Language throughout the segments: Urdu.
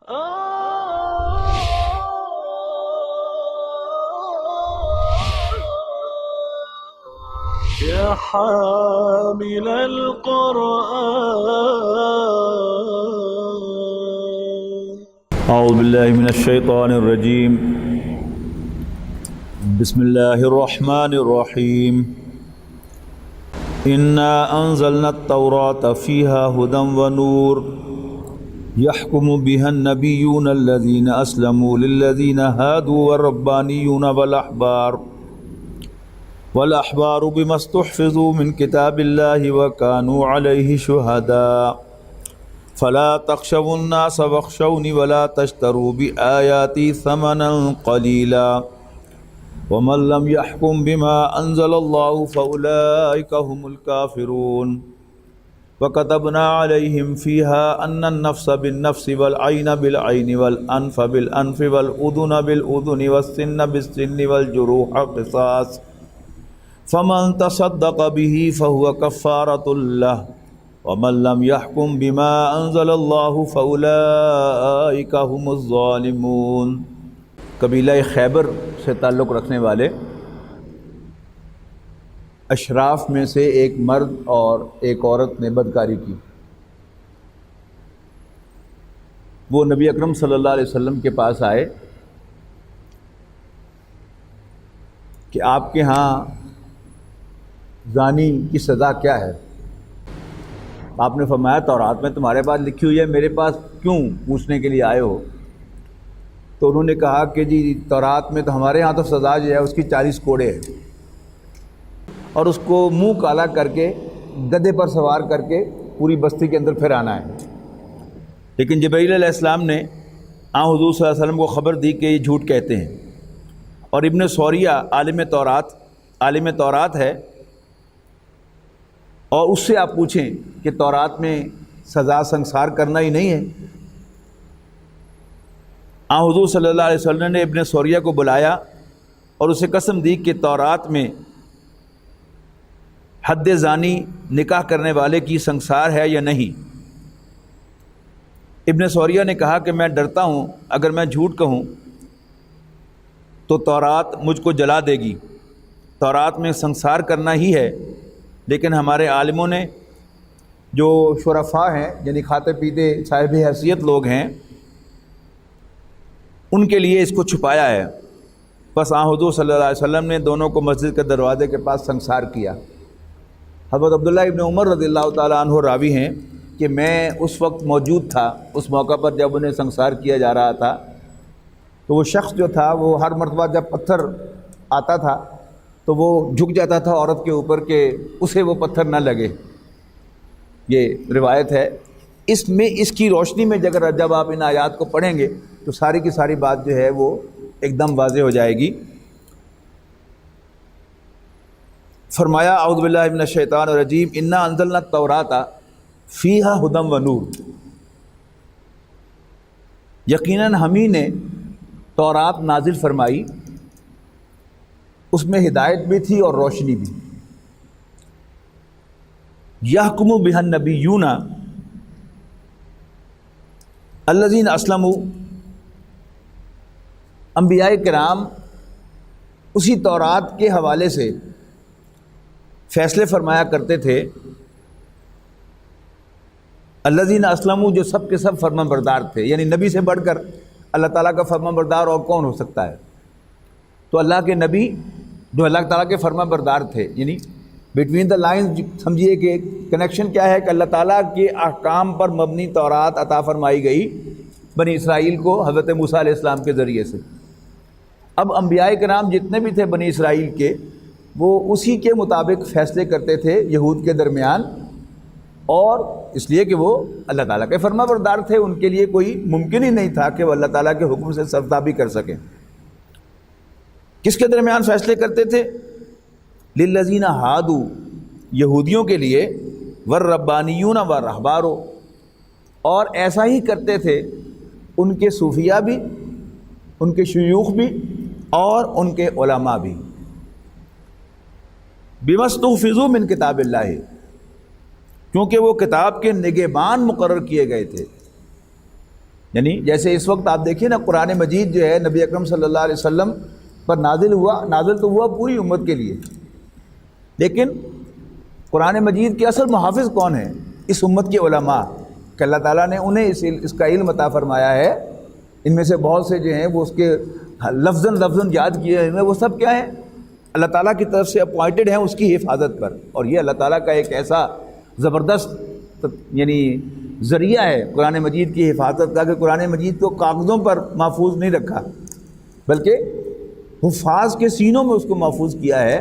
يا حامل القرآن. أعوذ بالله من الشيطان الرجيم. بسم الله الرحمن الرحيم. إنا أنزلنا التوراة فيها هدى ونور يحكم بها النبيون الذين أسلموا للذين هادوا والربانيون والأحبار بما استحفظوا من كتاب الله وكانوا عليه شهداء فلا تخشوا الناس واخشوني ولا تشتروا بآياتي ثمنا قليلا ومن لم يحكم بما أنزل الله فأولئك هم الكافرون. وكتبنا عليهم فيها أن النفس بالنفس والعين بالعين والأنف بالأنف والأذن بالأذن والسن بالسن والجروح قصاص فمن تصدق به فهو كفارة له ومن لم يحكم بما أنزل الله فأولئك هم الظالمون. قبیلہ خیبر سے تعلق رکھنے والے اشراف میں سے ایک مرد اور ایک عورت نے بدکاری کی. وہ نبی اکرم صلی اللہ علیہ وسلم کے پاس آئے کہ آپ کے ہاں زانی کی سزا کیا ہے؟ آپ نے فرمایا تورات میں تمہارے پاس لکھی ہوئی ہے، میرے پاس کیوں پوچھنے کے لیے آئے ہو؟ تو انہوں نے کہا کہ جی تورات میں تو ہمارے ہاں تو سزا جو ہے اس کی 40 کوڑے ہے اور اس کو منہ کالا کر کے گدھے پر سوار کر کے پوری بستی کے اندر پھر آنا ہے. لیکن جبرائیل علیہ السلام نے حضور صلی اللہ علیہ وسلم کو خبر دی کہ یہ جھوٹ کہتے ہیں. اور ابن سوریہ عالم تورات ہے اور اس سے آپ پوچھیں کہ تورات میں سزا سنسار کرنا ہی نہیں ہے. حضور صلی اللہ علیہ وسلم نے ابن سوریہ کو بلایا اور اسے قسم دی کہ تورات میں حد زانی نکاح کرنے والے کی سنسار ہے یا نہیں. ابن سوریہ نے کہا کہ میں ڈرتا ہوں اگر میں جھوٹ کہوں تو تورات مجھ کو جلا دے گی. تورات میں سنسار کرنا ہی ہے، لیکن ہمارے عالموں نے جو شرفاء ہیں یعنی کھاتے پیتے صاحب حیثیت لوگ ہیں ان کے لیے اس کو چھپایا ہے. بس حضور صلی اللہ علیہ وسلم نے دونوں کو مسجد کے دروازے کے پاس سنسار کیا. حضرت عبداللہ ابن عمر رضی اللہ تعالیٰ عنہ راوی ہیں کہ میں اس وقت موجود تھا اس موقع پر جب انہیں سنسار کیا جا رہا تھا. تو وہ شخص جو تھا وہ ہر مرتبہ جب پتھر آتا تھا تو وہ جھک جاتا تھا عورت کے اوپر کہ اسے وہ پتھر نہ لگے. یہ روایت ہے. اس کی روشنی میں جب آپ ان آیات کو پڑھیں گے تو ساری کی ساری بات جو ہے وہ ایک دم واضح ہو جائے گی. فرمایا اعوذ باللہ من الشیطان الرجیم انا انزلنا التوراۃ فیہا ھدی ونور. یقیناً ہم ہی نے تورات نازل فرمائی، اس میں ہدایت بھی تھی اور روشنی بھی. یحکم بہا النبیون الذین اسلموا. انبیاء کرام اسی تورات کے حوالے سے فیصلے فرمایا کرتے تھے. الذین اسلموا جو سب کے سب فرمان بردار تھے، یعنی نبی سے بڑھ کر اللہ تعالیٰ کا فرمان بردار اور کون ہو سکتا ہے؟ تو اللہ کے نبی جو اللہ تعالیٰ کے فرمان بردار تھے، یعنی بٹوین دا لائنز سمجھیے کہ کنیکشن کیا ہے کہ اللہ تعالیٰ کے احکام پر مبنی تورات عطا فرمائی گئی بنی اسرائیل کو حضرت موسیٰ علیہ السلام کے ذریعے سے. اب انبیاء کرام جتنے بھی تھے بنی اسرائیل کے وہ اسی کے مطابق فیصلے کرتے تھے یہود کے درمیان، اور اس لیے کہ وہ اللہ تعالیٰ کے فرما بردار تھے. ان کے لیے کوئی ممکن ہی نہیں تھا کہ وہ اللہ تعالیٰ کے حکم سے سرتابی کر سکیں. کس کے درمیان فیصلے کرتے تھے؟ للذین ہادوا، یہودیوں کے لیے، والربانیون والرہبار، اور ایسا ہی کرتے تھے ان کے صوفیہ بھی، ان کے شیوخ بھی اور ان کے علماء بھی. بما استحفظوا من کتاب اللہ، کیونکہ وہ کتاب کے نگہبان مقرر کیے گئے تھے. یعنی جیسے اس وقت آپ دیکھیں نا قرآن مجید جو ہے نبی اکرم صلی اللہ علیہ وسلم پر نازل تو ہوا پوری امت کے لیے، لیکن قرآن مجید کے اصل محافظ کون ہیں؟ اس امت کے علماء، کہ اللہ تعالیٰ نے انہیں اس کا علم عطا فرمایا ہے۔ ان میں سے بہت سے جو ہیں وہ اس کے لفظاً یاد کیے ہیں، وہ سب کیا ہیں؟ اللہ تعالیٰ کی طرف سے اپوائنٹڈ ہیں اس کی حفاظت پر۔ اور یہ اللہ تعالیٰ کا ایک ایسا زبردست یعنی ذریعہ ہے قرآن مجید کی حفاظت کا، کہ قرآن مجید کو کاغذوں پر محفوظ نہیں رکھا بلکہ حفاظ کے سینوں میں اس کو محفوظ کیا ہے۔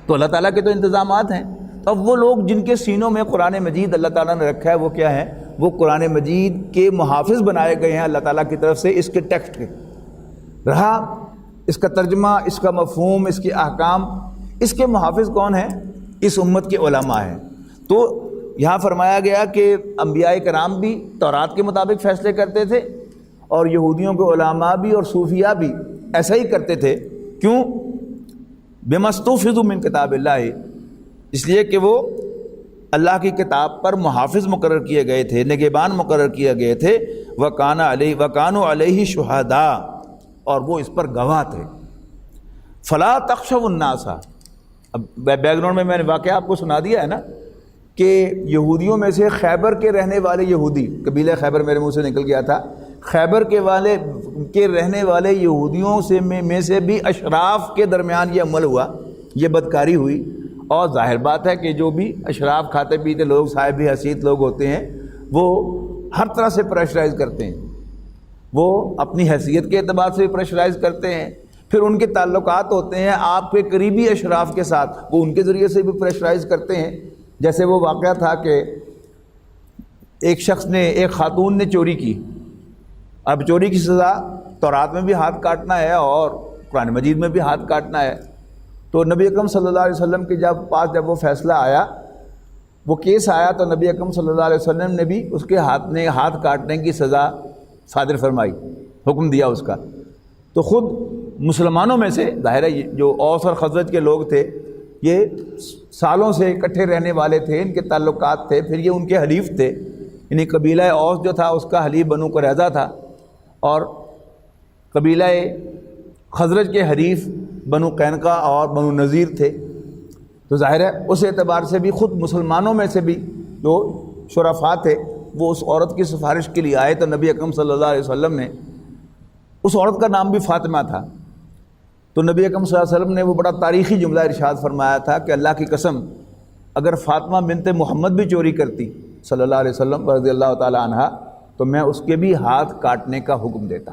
تو اللہ تعالیٰ کے تو انتظامات ہیں، اب وہ لوگ جن کے سینوں میں قرآن مجید اللہ تعالیٰ نے رکھا ہے وہ کیا ہیں؟ وہ قرآن مجید کے محافظ بنائے گئے ہیں اللہ تعالیٰ کی طرف سے، اس کے ٹیکسٹ کے رہا اس کا ترجمہ، اس کا مفہوم، اس کے احکام، اس کے محافظ کون ہیں؟ اس امت کے علماء ہیں۔ تو یہاں فرمایا گیا کہ انبیاء کرام بھی تورات کے مطابق فیصلے کرتے تھے، اور یہودیوں کے علماء بھی اور صوفیاء بھی ایسا ہی کرتے تھے۔ کیوں؟ بما استحفظوا من کتاب اللہ، اس لیے کہ وہ اللہ کی کتاب پر محافظ مقرر کیے گئے تھے، نگہبان مقرر کیے گئے تھے۔ وَكَانُوا عَلَيْهِ شُهَدَاءَ، اور وہ اس پر گواہ تھے۔ فَلَا تَخْشَوُا النَّاسَ، اب بیک گراؤنڈ میں نے واقعہ آپ کو سنا دیا ہے نا کہ یہودیوں میں سے خیبر کے رہنے والے یہودی، قبیلہ خیبر میرے منہ سے نکل گیا تھا، خیبر کے رہنے والے یہودیوں میں سے بھی اشراف کے درمیان یہ عمل ہوا، یہ بدکاری ہوئی۔ اور ظاہر بات ہے کہ جو بھی اشراف کھاتے پیتے لوگ، صاحب حیثیت لوگ ہوتے ہیں، وہ ہر طرح سے پریشرائز کرتے ہیں، وہ اپنی حیثیت کے اعتبار سے بھی پریشرائز کرتے ہیں، پھر ان کے تعلقات ہوتے ہیں آپ کے قریبی اشراف کے ساتھ، وہ ان کے ذریعے سے بھی پریشرائز کرتے ہیں۔ جیسے وہ واقعہ تھا کہ ایک شخص نے، ایک خاتون نے چوری کی، اب چوری کی سزا تورات میں بھی ہاتھ کاٹنا ہے اور قرآن مجید میں بھی ہاتھ کاٹنا ہے۔ تو نبی اکرم صلی اللہ علیہ وسلم کے جب وہ فیصلہ آیا، وہ کیس آیا، تو نبی اکرم صلی اللہ علیہ وسلم نے بھی اس کے ہاتھ کاٹنے کی سزا صادر فرمائی، حکم دیا اس کا۔ تو خود مسلمانوں میں سے، ظاہر ہے جو اوس اور خزرج کے لوگ تھے، یہ سالوں سے اکٹھے رہنے والے تھے، ان کے تعلقات تھے، پھر یہ ان کے حلیف تھے، یعنی قبیلہ اوس جو تھا اس کا حلیف بنو قریظہ تھا، اور قبیلہ خزرج کے حریف بنو قینقاع اور بنو نذیر تھے۔ تو ظاہر ہے اس اعتبار سے بھی خود مسلمانوں میں سے بھی جو شرفاء تھے وہ اس عورت کی سفارش کے لیے آئے، تو نبی اکرم صلی اللہ علیہ وسلم نے، اس عورت کا نام بھی فاطمہ تھا، تو نبی اکرم صلی اللہ علیہ وسلم نے وہ بڑا تاریخی جملہ ارشاد فرمایا تھا کہ اللہ کی قسم اگر فاطمہ بنت محمد بھی چوری کرتی صلی اللہ علیہ وسلم رضی اللہ تعالی عنہا، تو میں اس کے بھی ہاتھ کاٹنے کا حکم دیتا۔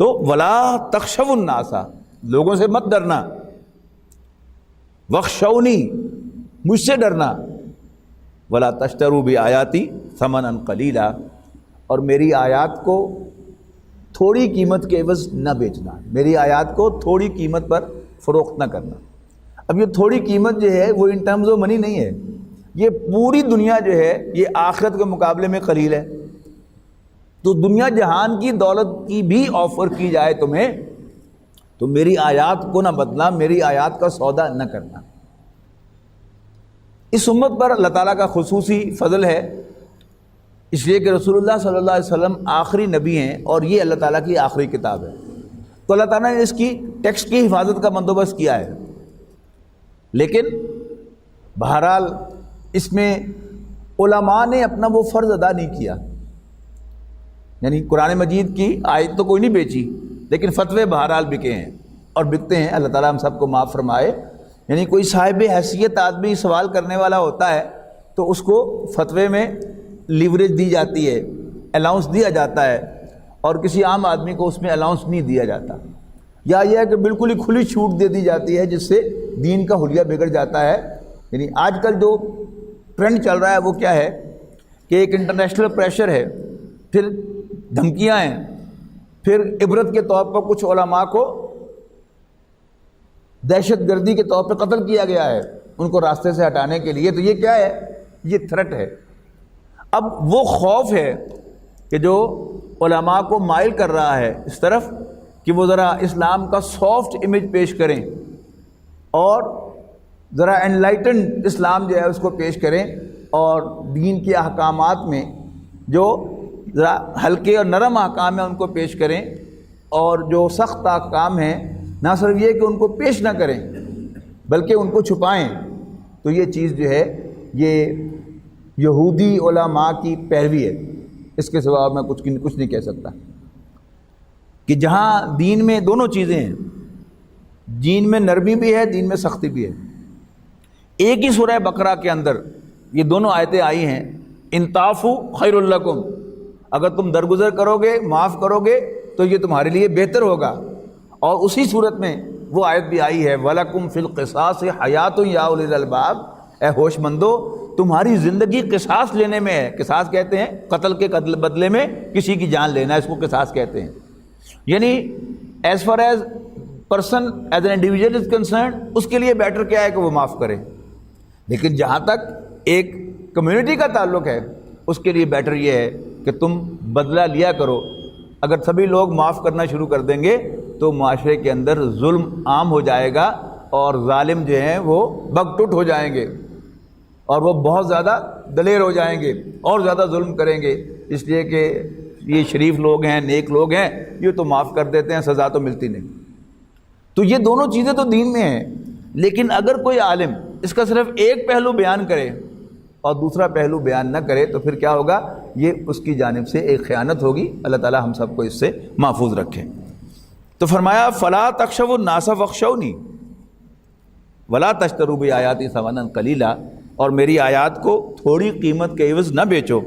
تو ولا تخشوا الناس، لوگوں سے مت ڈرنا، وخشونی، مجھ سے ڈرنا، ولا تشتروا بآیاتی ثمنا قلیلا، اور میری آیات کو تھوڑی قیمت کے عوض نہ بیچنا، میری آیات کو تھوڑی قیمت پر فروخت نہ کرنا۔ اب یہ تھوڑی قیمت جو ہے وہ ان ٹرمز آف منی نہیں ہے، یہ پوری دنیا جو ہے یہ آخرت کے مقابلے میں قلیل ہے۔ تو دنیا جہان کی دولت کی بھی آفر کی جائے تمہیں، تو میری آیات کو نہ بدلنا، میری آیات کا سودا نہ کرنا۔ اس امت پر اللہ تعالیٰ کا خصوصی فضل ہے، اس لیے کہ رسول اللہ صلی اللہ علیہ وسلم آخری نبی ہیں اور یہ اللہ تعالیٰ کی آخری کتاب ہے، تو اللہ تعالیٰ نے اس کی ٹیکسٹ کی حفاظت کا بندوبست کیا ہے۔ لیکن بہرحال اس میں علماء نے اپنا وہ فرض ادا نہیں کیا، یعنی قرآن مجید کی آیت تو کوئی نہیں بیچی، لیکن فتوے بہرحال بکے ہیں اور بکتے ہیں، اللہ تعالیٰ ہم سب کو معاف فرمائے۔ یعنی کوئی صاحب حیثیت آدمی سوال کرنے والا ہوتا ہے تو اس کو فتوے میں لیوریج دی جاتی ہے، الاؤنس دیا جاتا ہے، اور کسی عام آدمی کو اس میں الاؤنس نہیں دیا جاتا، یا یہ ہے کہ بالکل ہی کھلی چھوٹ دے دی جاتی ہے جس سے دین کا حلیہ بگڑ جاتا ہے۔ یعنی آج کل جو ٹرینڈ چل رہا ہے وہ کیا ہے کہ ایک انٹرنیشنل پریشر ہے، پھر دھمکیاں ہیں، پھر عبرت کے طور پر کچھ علماء کو دہشت گردی کے طور پہ قتل کیا گیا ہے ان کو راستے سے ہٹانے کے لیے۔ تو یہ کیا ہے؟ یہ تھرٹ ہے۔ اب وہ خوف ہے کہ جو علماء کو مائل کر رہا ہے اس طرف کہ وہ ذرا اسلام کا سافٹ امیج پیش کریں اور ذرا انلائٹنڈ اسلام جو ہے اس کو پیش کریں، اور دین کے احکامات میں جو ذرا ہلکے اور نرم احکام ہیں ان کو پیش کریں، اور جو سخت احکام ہیں نہ صرف یہ کہ ان کو پیش نہ کریں بلکہ ان کو چھپائیں، تو یہ چیز جو ہے یہ یہودی علماء کی پیروی ہے، اس کے سوا میں کچھ نہیں کہہ سکتا۔ کہ جہاں دین میں دونوں چیزیں ہیں، دین میں نرمی بھی ہے، دین میں سختی بھی ہے۔ ایک ہی سورہ بقرہ کے اندر یہ دونوں آیتیں آئی ہیں، ان تعفو خیر لکم، اگر تم درگزر کرو گے، معاف کرو گے تو یہ تمہارے لیے بہتر ہوگا، اور اسی صورت میں وہ آیت بھی آئی ہے وَلَكُمْ فِي الْقِصَاصِ حَيَاتٌ يَا أُولِي الْأَلْبَابِ، اے ہوش مندو تمہاری زندگی قصاص لینے میں ہے۔ قصاص کہتے ہیں قتل کے بدلے میں کسی کی جان لینا، اس کو قصاص کہتے ہیں۔ یعنی as far as person as an individual is concerned, اس کے لیے بیٹر کیا ہے کہ وہ معاف کرے، لیکن جہاں تک ایک کمیونٹی کا تعلق ہے اس کے لیے بیٹر یہ ہے کہ تم بدلہ لیا کرو۔ اگر سبھی لوگ معاف کرنا شروع کر دیں گے تو معاشرے کے اندر ظلم عام ہو جائے گا، اور ظالم جو ہیں وہ بگ ٹوٹ ہو جائیں گے، اور وہ بہت زیادہ دلیر ہو جائیں گے اور زیادہ ظلم کریں گے، اس لیے کہ یہ شریف لوگ ہیں، نیک لوگ ہیں، یہ تو معاف کر دیتے ہیں، سزا تو ملتی نہیں۔ تو یہ دونوں چیزیں تو دین میں ہیں، لیکن اگر کوئی عالم اس کا صرف ایک پہلو بیان کرے اور دوسرا پہلو بیان نہ کرے تو پھر کیا ہوگا؟ یہ اس کی جانب سے ایک خیانت ہوگی۔ اللہ تعالی ہم سب کو اس سے محفوظ رکھے۔ تو فرمایا فلا تخشوا الناس واخشونی ولا تشتروا بآیاتی ثمنا قلیلا، اور میری آیات کو تھوڑی قیمت کے عوض نہ بیچو۔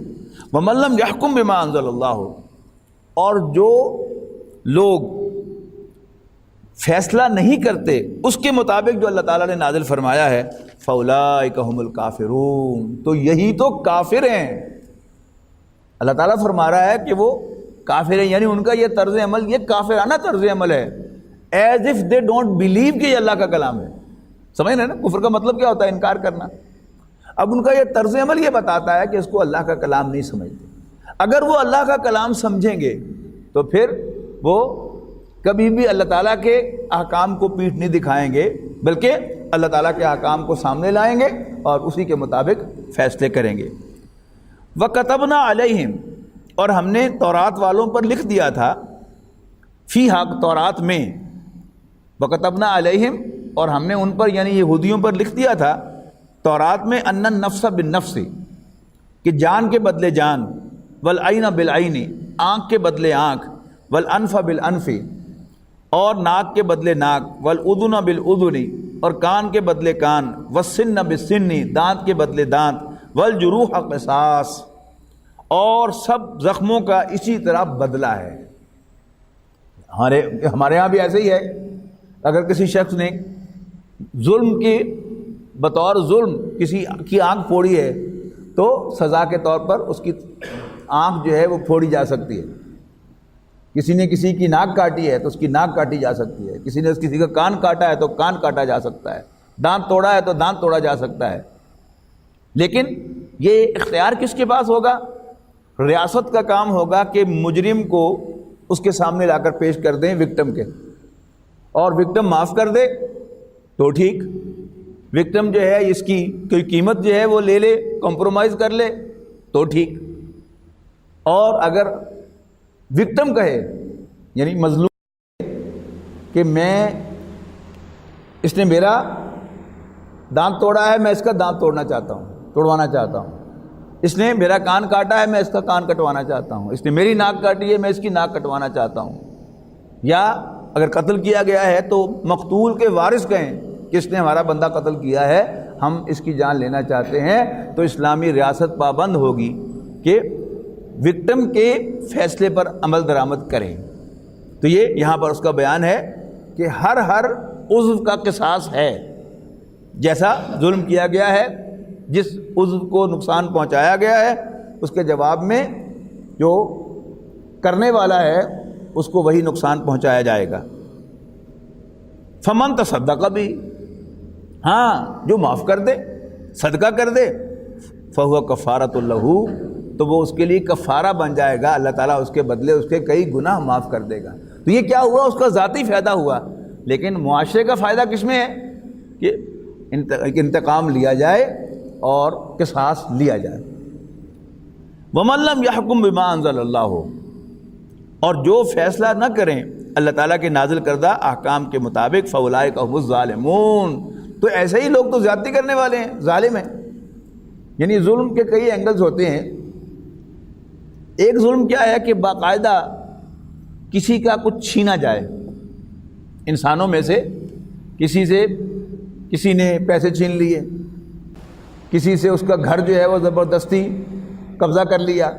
ومن لم یحکم بما انزل اللہ، اور جو لوگ فیصلہ نہیں کرتے اس کے مطابق جو اللہ تعالیٰ نے نازل فرمایا ہے فاولئک هم الکافرون، تو یہی تو کافر ہیں۔ اللہ تعالیٰ فرما رہا ہے کہ وہ کافر ہیں، یعنی ان کا یہ طرز عمل یہ کافرانہ طرز عمل ہے، as if they don't believe کہ یہ اللہ کا کلام ہے۔ سمجھ رہے نا کفر کا مطلب کیا ہوتا ہے؟ انکار کرنا۔ اب ان کا یہ طرز عمل یہ بتاتا ہے کہ اس کو اللہ کا کلام نہیں سمجھتے۔ اگر وہ اللہ کا کلام سمجھیں گے تو پھر وہ کبھی بھی اللہ تعالیٰ کے احکام کو پیٹھ نہیں دکھائیں گے، بلکہ اللہ تعالیٰ کے احکام کو سامنے لائیں گے اور اسی کے مطابق فیصلے کریں گے۔ وَكَتَبْنَا عَلَيْهِمْ، اور ہم نے تورات والوں پر لکھ دیا تھا، فیہا، تورات میں، وَكَتَبْنَا عَلَيْهِمْ، اور ہم نے ان پر یعنی یہودیوں پر لکھ دیا تھا تورات میں، ان النفس بالنفس، کہ جان کے بدلے جان، والعین بالعین، آنکھ کے بدلے آنکھ، والانف بالانف، اور ناک کے بدلے ناک، والاذن بالاذن، اور کان کے بدلے کان، والسن بالسن، دانت کے بدلے دانت، والجروح قصاص، اور سب زخموں کا اسی طرح بدلہ ہے۔ ہمارے ہاں بھی ایسے ہی ہے، اگر کسی شخص نے ظلم کی بطور ظلم کسی کی آنکھ پھوڑی ہے تو سزا کے طور پر اس کی آنکھ جو ہے وہ پھوڑی جا سکتی ہے۔ کسی نے کسی کی ناک کاٹی ہے تو اس کی ناک کاٹی جا سکتی ہے، کسی نے کسی کا کان کاٹا ہے تو کان کاٹا جا سکتا ہے، دانت توڑا ہے تو دانت توڑا جا سکتا ہے۔ لیکن یہ اختیار کس کے پاس ہوگا؟ ریاست کا کام ہوگا کہ مجرم کو اس کے سامنے لا کر پیش کر دیں وکٹم کے، اور وکٹم معاف کر دے تو ٹھیک، وکٹم جو ہے اس کی کوئی قیمت جو ہے وہ لے لے، کمپرومائز کر لے تو ٹھیک، اور اگر وکٹم کہے یعنی مظلوم کہ میں اس نے میرا دانت توڑا ہے، میں اس کا دانت توڑوانا چاہتا ہوں، اس نے میرا کان کاٹا ہے، میں اس کا کان کٹوانا چاہتا ہوں، اس نے میری ناک کاٹی ہے، میں اس کی ناک کٹوانا چاہتا ہوں، یا اگر قتل کیا گیا ہے تو مقتول کے وارث کہیں کہ اس نے ہمارا بندہ قتل کیا ہے، ہم اس کی جان لینا چاہتے ہیں، تو اسلامی ریاست پابند ہوگی کہ وکٹم کے فیصلے پر عمل درآمد کریں۔ تو یہ یہاں پر اس کا بیان ہے کہ ہر عضو کا قصاص ہے، جیسا ظلم کیا گیا ہے، جس عضو کو نقصان پہنچایا گیا ہے اس کے جواب میں جو کرنے والا ہے اس کو وہی نقصان پہنچایا جائے گا۔ فمن تصدق بھی، ہاں جو معاف کر دے، صدقہ کر دے، فہو کفارۃ لہ، تو وہ اس کے لیے کفارہ بن جائے گا، اللہ تعالیٰ اس کے بدلے اس کے کئی گناہ معاف کر دے گا۔ تو یہ کیا ہوا؟ اس کا ذاتی فائدہ ہوا، لیکن معاشرے کا فائدہ کس میں ہے کہ انتقام لیا جائے اور قصاص لیا جائے۔ وَمَن لَّمْ يَحْكُم بِمَا أَنزَلَ اللَّهُ، اور جو فیصلہ نہ کریں اللہ تعالیٰ کے نازل کردہ احکام کے مطابق فَأُولَٰئِکَ هُمُ الظَّالِمُونَ، تو ایسے ہی لوگ تو زیادتی کرنے والے ہیں، ظالم ہیں۔ یعنی ظلم کے کئی اینگلز ہوتے ہیں۔ ایک ظلم کیا ہے کہ باقاعدہ کسی کا کچھ چھینا جائے، انسانوں میں سے کسی نے پیسے چھین لیے، کسی سے اس کا گھر جو ہے وہ زبردستی قبضہ کر لیا،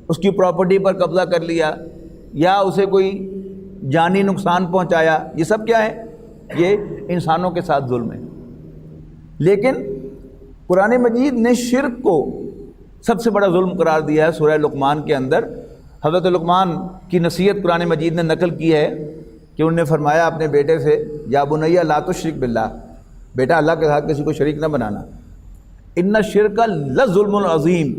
اس کی پراپرٹی پر قبضہ کر لیا، یا اسے کوئی جانی نقصان پہنچایا، یہ سب کیا ہے؟ یہ انسانوں کے ساتھ ظلم ہے۔ لیکن قرآن مجید نے شرک کو سب سے بڑا ظلم قرار دیا ہے۔ سورہ لقمان کے اندر حضرت لقمان کی نصیحت قرآن مجید نے نقل کی ہے کہ انہوں نے فرمایا اپنے بیٹے سے، یا بنیا لا تشرک باللہ، بیٹا اللہ کے ساتھ کسی کو شریک نہ بنانا، ان الشرک لظلم عظیم،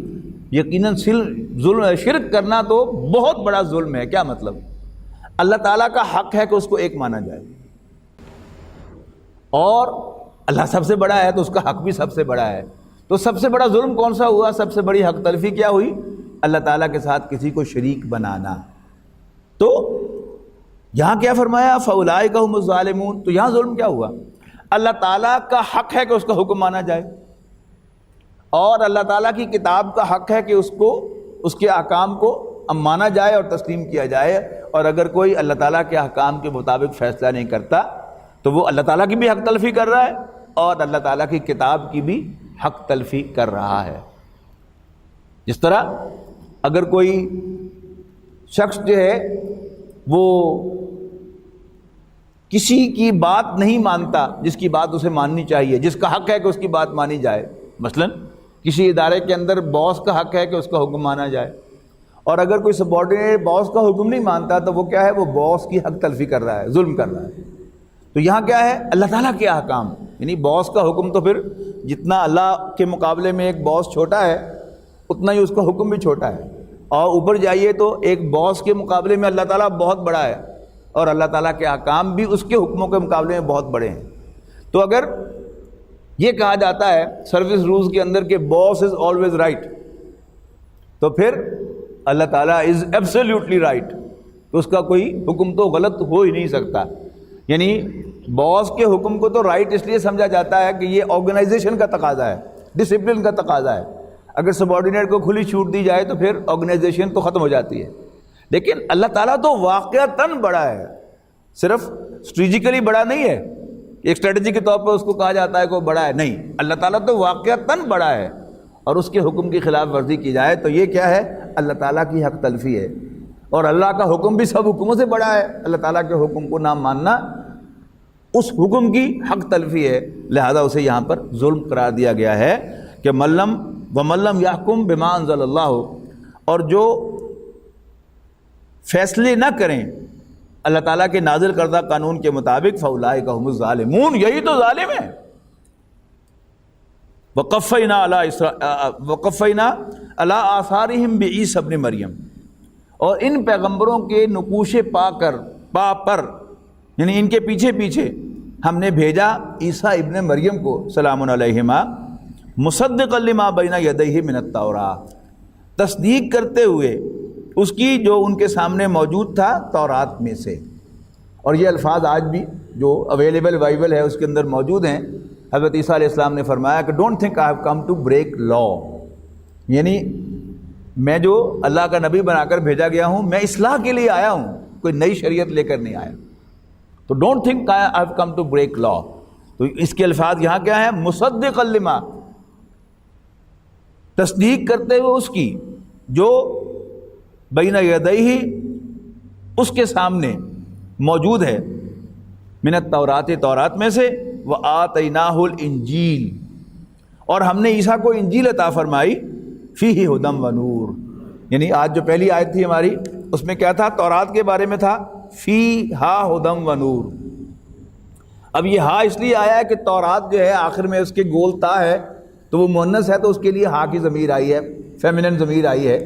یقیناً شرک کرنا تو بہت بڑا ظلم ہے۔ کیا مطلب؟ اللہ تعالیٰ کا حق ہے کہ اس کو ایک مانا جائے، اور اللہ سب سے بڑا ہے تو اس کا حق بھی سب سے بڑا ہے۔ تو سب سے بڑا ظلم کون سا ہوا؟ سب سے بڑی حق تلفی کیا ہوئی؟ اللہ تعالیٰ کے ساتھ کسی کو شریک بنانا۔ تو یہاں کیا فرمایا؟ فَأُولَٰئِکَ هُمُ الظَّالِمُونَ، تو یہاں ظلم کیا ہوا؟ اللہ تعالیٰ کا حق ہے کہ اس کا حکم مانا جائے، اور اللہ تعالیٰ کی کتاب کا حق ہے کہ اس کے احکام کو مانا جائے اور تسلیم کیا جائے، اور اگر کوئی اللہ تعالیٰ کے احکام کے مطابق فیصلہ نہیں کرتا تو وہ اللہ تعالیٰ کی بھی حق تلفی کر رہا ہے اور اللہ تعالیٰ کی کتاب کی بھی حق تلفی کر رہا ہے۔ جس طرح اگر کوئی شخص جو ہے وہ کسی کی بات نہیں مانتا جس کی بات اسے ماننی چاہیے، جس کا حق ہے کہ اس کی بات مانی جائے، مثلا کسی ادارے کے اندر باس کا حق ہے کہ اس کا حکم مانا جائے، اور اگر کوئی سبارڈینیٹ باس کا حکم نہیں مانتا تو وہ کیا ہے؟ وہ باس کی حق تلفی کر رہا ہے، ظلم کر رہا ہے۔ تو یہاں کیا ہے؟ اللہ تعالیٰ کے احکام، یعنی باس کا حکم تو پھر جتنا اللہ کے مقابلے میں ایک باس چھوٹا ہے اتنا ہی اس کا حکم بھی چھوٹا ہے، اور اوپر جائیے تو ایک باس کے مقابلے میں اللہ تعالیٰ بہت بڑا ہے، اور اللہ تعالیٰ کے احکام بھی اس کے حکموں کے مقابلے میں بہت بڑے ہیں۔ تو اگر یہ کہا جاتا ہے سروس رولز کے اندر کہ باس از آلویز رائٹ، تو پھر اللہ تعالیٰ از ایبسلیوٹلی رائٹ، تو اس کا کوئی حکم تو غلط ہو ہی نہیں سکتا۔ یعنی باس کے حکم کو تو رائٹ اس لیے سمجھا جاتا ہے کہ یہ آرگنائزیشن کا تقاضا ہے، ڈسپلن کا تقاضا ہے۔ اگر سبارڈینیٹ کو کھلی چھوٹ دی جائے تو پھر آرگنائزیشن تو ختم ہو جاتی ہے۔ لیکن اللہ تعالیٰ تو واقعتاً بڑا ہے، صرف اسٹریٹجیکلی بڑا نہیں ہے، ایک اسٹریٹجی کے طور پر اس کو کہا جاتا ہے کہ وہ بڑا ہے، نہیں، اللہ تعالیٰ تو واقعتاً بڑا ہے، اور اس کے حکم کی خلاف ورزی کی جائے تو یہ کیا ہے؟ اللہ تعالیٰ کی حق تلفی ہے، اور اللہ کا حکم بھی سب حکموں سے بڑا ہے، اللہ تعالیٰ کے حکم کو نہ ماننا اس حکم کی حق تلفی ہے، لہذا اسے یہاں پر ظلم قرار دیا گیا ہے کہ وَمَن لَّمْ يَحْكُم بِمَا أَنزَلَ اللَّهُ، اور جو فیصلے نہ کریں اللہ تعالیٰ کے نازل کردہ قانون کے مطابق فَأُولَٰئِکَ هُمُ الظَّالِمُونَ، یہی تو ظالم ہیں۔ وَقَفَّيْنَا عَلَىٰ آثَارِهِمْ بِعِیسَىٰ ابْنِ مریم، اور ان پیغمبروں کے نقوش پا پر یعنی ان کے پیچھے پیچھے ہم نے بھیجا عیسیٰ ابن مریم کو سلام علیہما مصدقا لما بین یدیہ من التوراۃ، تصدیق کرتے ہوئے اس کی جو ان کے سامنے موجود تھا تورات میں سے۔ اور یہ الفاظ آج بھی جو اویلیبل بائبل ہے اس کے اندر موجود ہیں۔ حضرت عیسیٰ علیہ السلام نے فرمایا کہ don't think I have come to break law, یعنی میں جو اللہ کا نبی بنا کر بھیجا گیا ہوں میں اصلاح کے لیے آیا ہوں، کوئی نئی شریعت لے کر نہیں آیا۔ تو don't think I have come to break law, تو اس کے الفاظ یہاں کیا ہے؟ مصدقا لما، تصدیق کرتے ہوئے اس کی جو بین یدیہ اس کے سامنے موجود ہے، من التورات، تورات میں سے، وآتیناہ الانجیل، اور ہم نے عیسیٰ کو انجیل عطا فرمائی، فیہ ھدی و نور، یعنی آج جو پہلی آیت تھی ہماری اس میں کیا تھا؟ تورات کے بارے میں تھا فیہا ھدی و نور۔ اب یہ ہا اس لیے آیا ہے کہ تورات جو ہے آخر میں اس کے گول تا ہے تو وہ مؤنث ہے تو اس کے لیے ہا کی ضمیر آئی ہے، فیمینن ضمیر آئی ہے،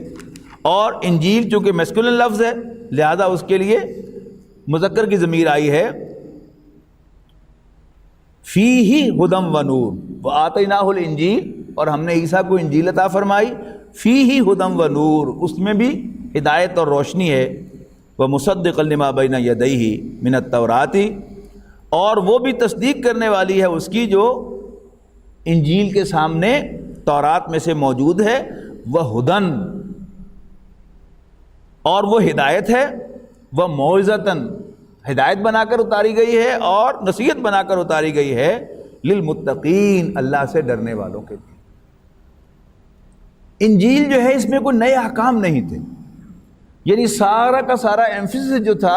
اور انجیل چونکہ میسکولن لفظ ہے لہذا اس کے لیے مذکر کی ضمیر آئی ہے، فیہ ھدی و نور وآتیناہ الانجیل، اور ہم نے عیسیٰ کو انجیل عطا فرمائی، فیہ ھدی و نور، اس میں بھی ہدایت اور روشنی ہے، ومصدقا لما بین یدیہ من التوراۃ، اور وہ بھی تصدیق کرنے والی ہے اس کی جو انجیل کے سامنے تورات میں سے موجود ہے، وہدن، اور وہ ہدایت ہے، وموعظۃ، ہدایت بنا کر اتاری گئی ہے اور نصیحت بنا کر اتاری گئی ہے، للمتقین، اللہ سے ڈرنے والوں کے لیے۔ انجیل جو ہے اس میں کوئی نئے احکام نہیں تھے، یعنی سارا کا سارا ایمفیسس جو تھا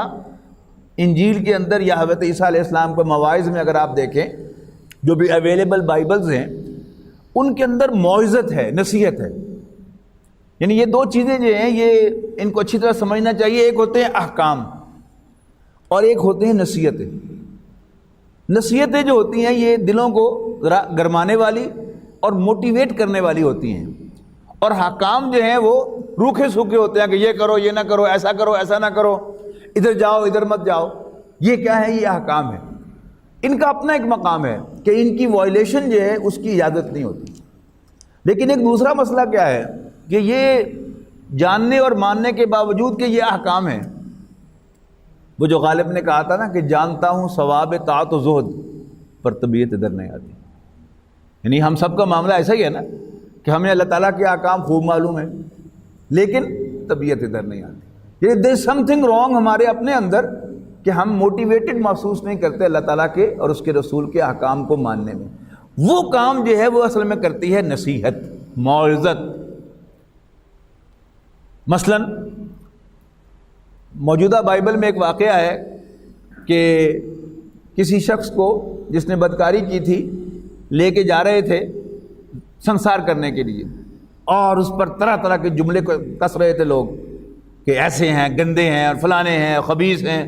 انجیل کے اندر یا حضرت عیسیٰ علیہ السلام کے مواعظ میں اگر آپ دیکھیں جو بھی اویلیبل بائبلز ہیں ان کے اندر موعظت ہے، نصیحت ہے، یعنی یہ دو چیزیں جو ہیں یہ ان کو اچھی طرح سمجھنا چاہیے، ایک ہوتے ہیں احکام اور ایک ہوتے ہیں نصیحتیں۔ نصیحتیں جو ہوتی ہیں یہ دلوں کو ذرا گرمانے والی اور موٹیویٹ کرنے والی ہوتی ہیں، اور حکام جو ہیں وہ روکھے سوکھے ہوتے ہیں کہ یہ کرو یہ نہ کرو، ایسا کرو ایسا نہ کرو، ادھر جاؤ ادھر مت جاؤ۔ یہ کیا ہے؟ یہ احکام ہے، ان کا اپنا ایک مقام ہے کہ ان کی وائلیشن جو ہے اس کی اجازت نہیں ہوتی۔ لیکن ایک دوسرا مسئلہ کیا ہے کہ یہ جاننے اور ماننے کے باوجود کہ یہ احکام ہیں، وہ جو غالب نے کہا تھا نا کہ جانتا ہوں ثواب طاعت و زہد پر طبیعت ادھر نہیں آتی، یعنی ہم سب کا معاملہ ایسا ہی ہے نا کہ ہمیں اللہ تعالیٰ کے احکام خوب معلوم ہے لیکن طبیعت ادھر نہیں آتی، یہ دیر سم تھنگ رانگ ہمارے اپنے اندر کہ ہم موٹیویٹڈ محسوس نہیں کرتے اللہ تعالیٰ کے اور اس کے رسول کے احکام کو ماننے میں۔ وہ کام جو ہے وہ اصل میں کرتی ہے نصیحت، موعظت۔ مثلا موجودہ بائبل میں ایک واقعہ ہے کہ کسی شخص کو جس نے بدکاری کی تھی لے کے جا رہے تھے سنسار کرنے کے لیے، اور اس پر طرح طرح کے جملے کو کس رہے تھے لوگ کہ ایسے ہیں، گندے ہیں، اور فلانے ہیں، خبیث ہیں۔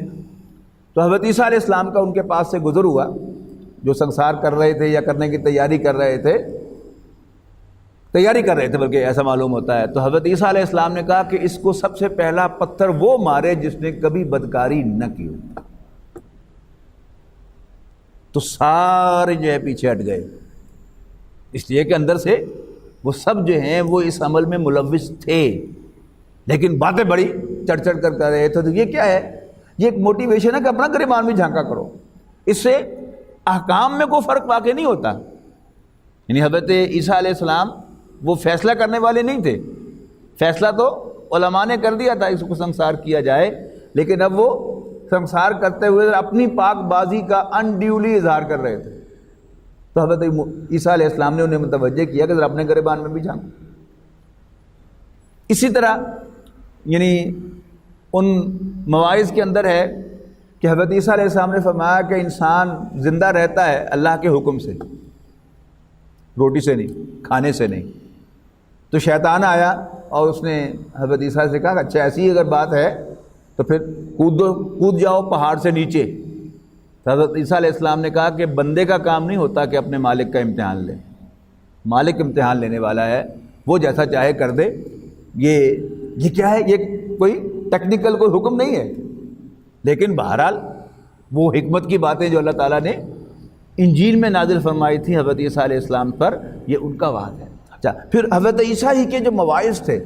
تو حضرت عیسیٰ علیہ السلام کا ان کے پاس سے گزر ہوا، جو سنسار کر رہے تھے یا کرنے کی تیاری کر رہے تھے بلکہ ایسا معلوم ہوتا ہے۔ تو حضرت عیسیٰ علیہ السلام نے کہا کہ اس کو سب سے پہلا پتھر وہ مارے جس نے کبھی بدکاری نہ کی ہو۔ تو سارے جو ہے پیچھے ہٹ گئے، اس لیے کہ اندر سے وہ سب جو ہیں وہ اس عمل میں ملوث تھے، لیکن باتیں بڑی چڑھ چڑھ کر رہے تھے۔ تو یہ کیا ہے؟ یہ ایک موٹیویشن ہے کہ اپنا گریبان بھی جھانکا کرو، اس سے احکام میں کوئی فرق واقع نہیں ہوتا۔ یعنی حضرت عیسیٰ علیہ السلام وہ فیصلہ کرنے والے نہیں تھے، فیصلہ تو علماء نے کر دیا تھا اس کو سنسار کیا جائے، لیکن اب وہ سنسار کرتے ہوئے اپنی پاک بازی کا انڈیولی اظہار کر رہے تھے۔ تو حضرت عیسیٰ علیہ السلام نے انہیں متوجہ کیا کہ ذرا اپنے گریبان میں بھی جھانکو۔ اسی طرح یعنی ان مواعظ کے اندر ہے کہ حضرت عیسیٰ علیہ السلام نے فرمایا کہ انسان زندہ رہتا ہے اللہ کے حکم سے، روٹی سے نہیں، کھانے سے نہیں۔ تو شیطان آیا اور اس نے حضرت عیسیٰ سے کہا کہ اچھا ایسی اگر بات ہے تو پھر کود جاؤ پہاڑ سے نیچے۔ تو حضرت عیسیٰ علیہ السلام نے کہا کہ بندے کا کام نہیں ہوتا کہ اپنے مالک کا امتحان لے، مالک امتحان لینے والا ہے، وہ جیسا چاہے کر دے۔ یہ کیا ہے؟ یہ کوئی ٹیکنیکل کوئی حکم نہیں ہے، لیکن بہرحال وہ حکمت کی باتیں جو اللہ تعالیٰ نے انجیل میں نازل فرمائی تھی حضرت عیسیٰ علیہ السلام پر، یہ ان کا وعد ہے۔ اچھا، پھر حضرت عیسیٰ ہی کے جو مواعظ تھے،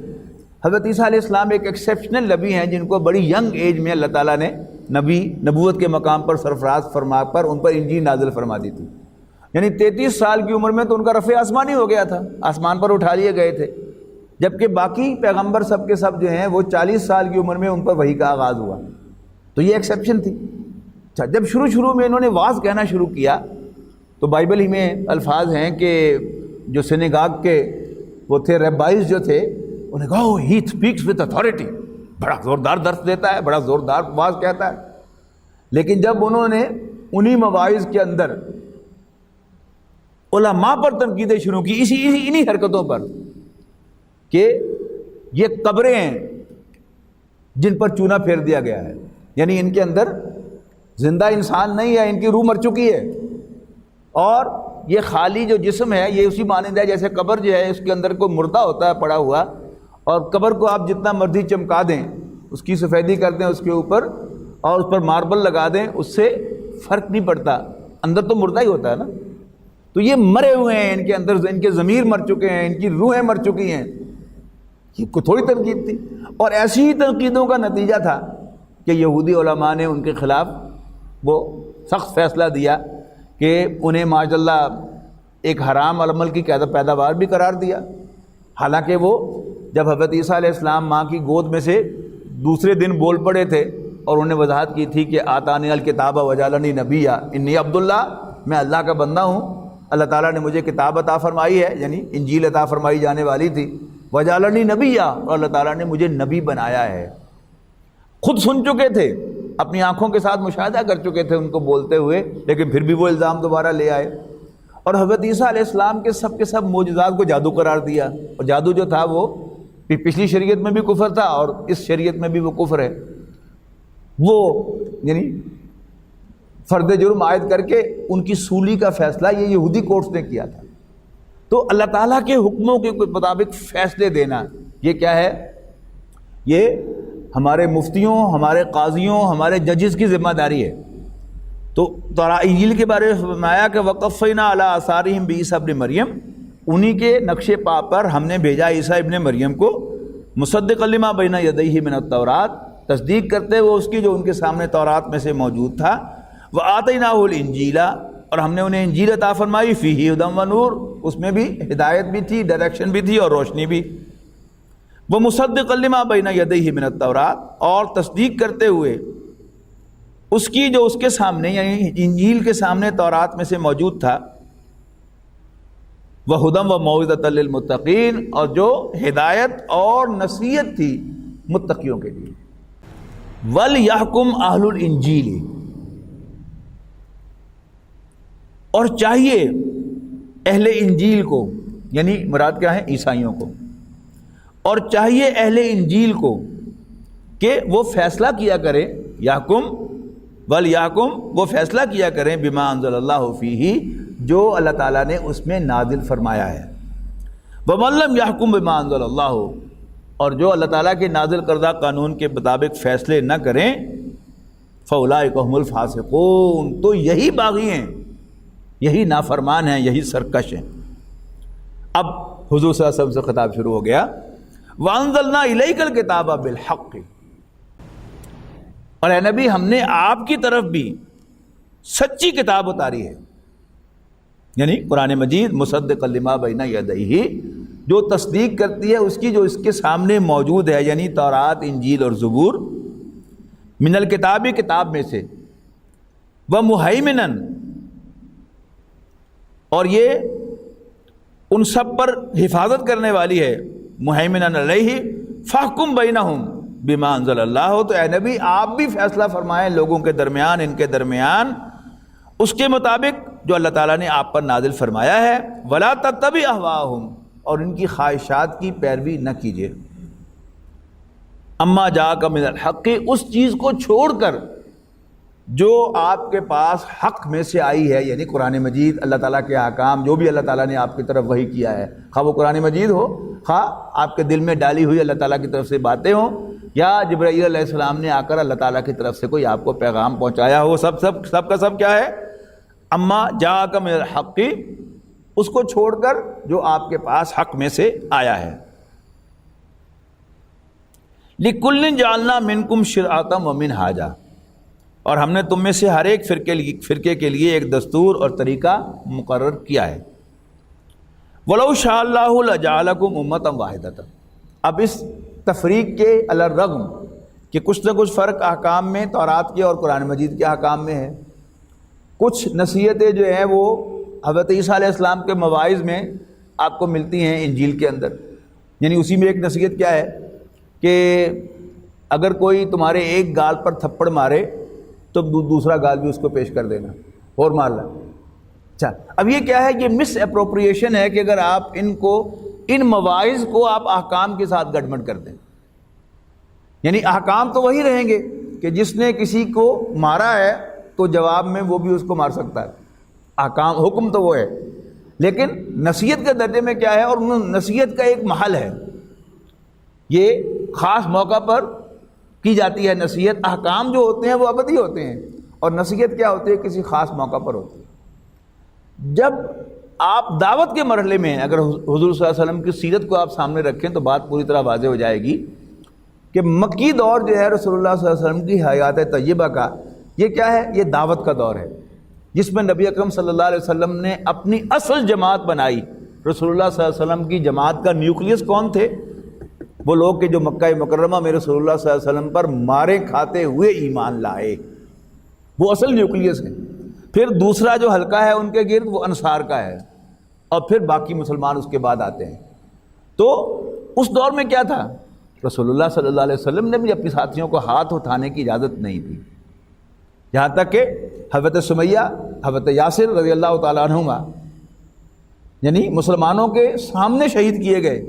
حضرت عیسیٰ علیہ السلام ایک ایکسیپشنل نبی ہیں جن کو بڑی ینگ ایج میں اللہ تعالیٰ نے نبوت کے مقام پر سرفراز فرما کر ان پر انجیل نازل فرما دی تھی۔ یعنی 33 سال کی عمر میں تو ان کا رفع آسمانی ہو گیا تھا، آسمان پر اٹھا لیے گئے تھے، جبکہ باقی پیغمبر سب کے سب جو ہیں وہ 40 سال کی عمر میں ان پر وحی کا آغاز ہوا۔ تو یہ ایکسیپشن تھی۔ اچھا، جب شروع میں انہوں نے واعظ کہنا شروع کیا تو بائبل ہی میں الفاظ ہیں کہ جو سینیگاگ کے وہ تھے ریبائز جو تھے، انہیں کہا ہی اسپیکس وتھ اتھارٹی، بڑا زوردار درس دیتا ہے، بڑا زوردار واعظ کہتا ہے۔ لیکن جب انہوں نے انہی مواعظ کے اندر علماء پر تنقیدیں شروع کی انہی حرکتوں پر کہ یہ قبریں ہیں جن پر چونا پھیر دیا گیا ہے، یعنی ان کے اندر زندہ انسان نہیں ہے، ان کی روح مر چکی ہے، اور یہ خالی جو جسم ہے یہ اسی مانند ہے جیسے قبر جو ہے اس کے اندر کوئی مردہ ہوتا ہے پڑا ہوا، اور قبر کو آپ جتنا مرضی چمکا دیں، اس کی سفیدی کر دیں اس کے اوپر اور اس پر ماربل لگا دیں، اس سے فرق نہیں پڑتا، اندر تو مردہ ہی ہوتا ہے نا۔ تو یہ مرے ہوئے ہیں، ان کے اندر ان کے ضمیر مر چکے ہیں، ان کی روحیں مر چکی ہیں، یہ تھوڑی تنقید تھی، اور ایسی ہی تنقیدوں کا نتیجہ تھا کہ یہودی علماء نے ان کے خلاف وہ سخت فیصلہ دیا کہ انہیں معاذ اللہ ایک حرام عمل کی پیداوار بھی قرار دیا، حالانکہ وہ جب حضرت عیسیٰ علیہ السلام ماں کی گود میں سے دوسرے دن بول پڑے تھے اور انہوں نے وضاحت کی تھی کہ آتانی الکتاب وجعلنی نبیا انی عبداللہ، میں اللہ کا بندہ ہوں، اللہ تعالیٰ نے مجھے کتاب عطا فرمائی ہے، یعنی انجیل عطا فرمائی جانے والی تھی، وجعلنی نبیا، اور اللہ تعالیٰ نے مجھے نبی بنایا ہے۔ خود سن چکے تھے، اپنی آنکھوں کے ساتھ مشاہدہ کر چکے تھے ان کو بولتے ہوئے، لیکن پھر بھی وہ الزام دوبارہ لے آئے، اور حضرت عیسیٰ علیہ السلام کے سب معجزات کو جادو قرار دیا، اور جادو جو تھا وہ پچھلی شریعت میں بھی کفر تھا اور اس شریعت میں بھی وہ کفر ہے، وہ یعنی فرد جرم عائد کر کے ان کی سولی کا فیصلہ یہ یہودی کورٹس نے کیا تھا۔ تو اللہ تعالیٰ کے حکموں کے مطابق فیصلے دینا، یہ کیا ہے؟ یہ ہمارے مفتیوں، ہمارے قاضیوں، ہمارے ججز کی ذمہ داری ہے۔ تو انجیل کے بارے میں فرمایا کہ وقفینا علی آثارہم بعیسیٰ ابن مریم، انہی کے نقش پا پر ہم نے بھیجا عیسیٰ ابن مریم کو، مصدقا لما بین یدیہ من التوراۃ، تصدیق کرتے ہوئے اس کی جو ان کے سامنے تورات میں سے موجود تھا، وآتیناہ الانجیل، اور ہم نے انہیں انجیل عطا فرمائی، فیہ ھدی ونور، اس میں بھی ہدایت بھی تھی، ڈائریکشن بھی تھی اور روشنی بھی، ومصدقا لما بین یدیہ من التوراۃ، اور تصدیق کرتے ہوئے اس کی جو اس کے سامنے یعنی انجیل کے سامنے تورات میں سے موجود تھا، وہدی وموعظۃ للمتقین، اور جو ہدایت اور نصیحت تھی متقیوں کے لیے، وَلْيَحْكُمْ أَهْلُ الْإِنْجِيلِ، اور چاہیے اہل انجیل کو، یعنی مراد کیا ہے؟ عیسائیوں کو، اور چاہیے اہل انجیل کو کہ وہ فیصلہ کیا کریں، یحکم وَلْيَحْكُمْ، وہ فیصلہ کیا کریں بما انزل اللہ فیہ، جو اللہ تعالیٰ نے اس میں نازل فرمایا ہے، وَمَن لَّمْ يَحْكُمْ بما انزل اللہ، اور جو اللہ تعالیٰ کے نازل کردہ قانون کے مطابق فیصلے نہ کریں، فَأُولَٰئِکَ هُمُ الْفَاسِقُونَ، تو یہی باغی ہیں، یہی نافرمان ہیں، یہی سرکش ہیں۔ اب حضور صلی اللہ علیہ وسلم سے خطاب شروع ہو گیا، وَأَنزَلْنَا إِلَيْكَ الْكِتَابَ بِالْحَقِّ، اور اے نبی ہم نے آپ کی طرف بھی سچی کتاب اتاری ہے، یعنی قرآن مجید، مصدقا لما بین یدیہ، جو تصدیق کرتی ہے اس کی جو اس کے سامنے موجود ہے، یعنی تورات، انجیل اور زبور، من الکتاب، کتاب میں سے، ومہیمنا، اور یہ ان سب پر حفاظت کرنے والی ہے، مہیمنا علیہ، فاحکم بینہم بما انزل اللہ، تو اے نبی آپ بھی فیصلہ فرمائیں لوگوں کے درمیان، ان کے درمیان، اس کے مطابق جو اللہ تعالیٰ نے آپ پر نازل فرمایا ہے، ولا تتبع اہواءہم، اور ان کی خواہشات کی پیروی نہ کیجیے، اما جاءک من الحق، اس چیز کو چھوڑ کر جو آپ کے پاس حق میں سے آئی ہے، یعنی قرآن مجید، اللہ تعالیٰ کے احکام، جو بھی اللہ تعالیٰ نے آپ کی طرف وحی کیا ہے، خواہ وہ قرآن مجید ہو، خواہ آپ کے دل میں ڈالی ہوئی اللہ تعالیٰ کی طرف سے باتیں ہوں، یا جبرائیل علیہ السلام نے آ کر اللہ تعالیٰ کی طرف سے کوئی آپ کو پیغام پہنچایا ہو، سب کا سب کیا ہے؟ اما جاءک من الحق، اس کو چھوڑ کر جو آپ کے پاس حق میں سے آیا ہے، لِكُلٍّ جَعَلْنَا مِنْكُمْ شِرْعَةً وَمِنْهَاجًا، اور ہم نے تم میں سے ہر ایک فرقے کے لیے ایک دستور اور طریقہ مقرر کیا ہے، وَلَوْ شَاءَ اللَّهُ لَجَعَلَكُمْ أُمَّةً وَاحِدَةً، اب اس تفریق کے علی الرغم کہ کچھ نہ کچھ فرق احکام میں، تورات کے اور قرآن مجید کے احکام میں ہے، کچھ نصیحتیں جو ہیں وہ حضرت عیسیٰ علیہ السلام کے مواعظ میں آپ کو ملتی ہیں انجیل کے اندر، یعنی اسی میں ایک نصیحت کیا ہے کہ اگر کوئی تمہارے ایک گال پر تھپڑ مارے تو دوسرا گال بھی اس کو پیش کر دینا اور مار لا۔ اچھا، اب یہ کیا ہے؟ یہ مس اپروپریشن ہے کہ اگر آپ ان مواعظ کو آپ احکام کے ساتھ گڈمڈ کر دیں، یعنی احکام تو وہی رہیں گے کہ جس نے کسی کو مارا ہے تو جواب میں وہ بھی اس کو مار سکتا ہے، احکام حکم تو وہ ہے، لیکن نصیحت کے درجے میں کیا ہے؟ اور نصیحت کا ایک محل ہے، یہ خاص موقع پر کی جاتی ہے نصیحت، احکام جو ہوتے ہیں وہ ابدی ہوتے ہیں، اور نصیحت کیا ہوتی ہے؟ کسی خاص موقع پر ہوتی ہے۔ جب آپ دعوت کے مرحلے میں ہیں، اگر حضور صلی اللہ علیہ وسلم کی سیرت کو آپ سامنے رکھیں تو بات پوری طرح واضح ہو جائے گی کہ مکی دور جو ہے رسول اللہ صلی اللہ علیہ وسلم کی حیات طیبہ کا، یہ کیا ہے؟ یہ دعوت کا دور ہے، جس میں نبی اکرم صلی اللہ علیہ وسلم نے اپنی اصل جماعت بنائی۔ رسول اللہ صلی اللہ علیہ وسلم کی جماعت کا نیوکلیس کون تھے؟ وہ لوگ کہ جو مکہ مکرمہ میں رسول اللہ صلی اللہ علیہ وسلم پر مارے کھاتے ہوئے ایمان لائے، وہ اصل نیوکلیس ہے۔ پھر دوسرا جو حلقہ ہے ان کے گرد وہ انصار کا ہے، اور پھر باقی مسلمان اس کے بعد آتے ہیں۔ تو اس دور میں کیا تھا؟ رسول اللہ صلی اللہ علیہ وسلم نے بھی اپنے ساتھیوں کو ہاتھ اٹھانے کی اجازت نہیں دی، یہاں تک کہ حضرت سمیہ، حضرت یاسر رضی اللہ تعالیٰ عنہما یعنی مسلمانوں کے سامنے شہید کیے گئے،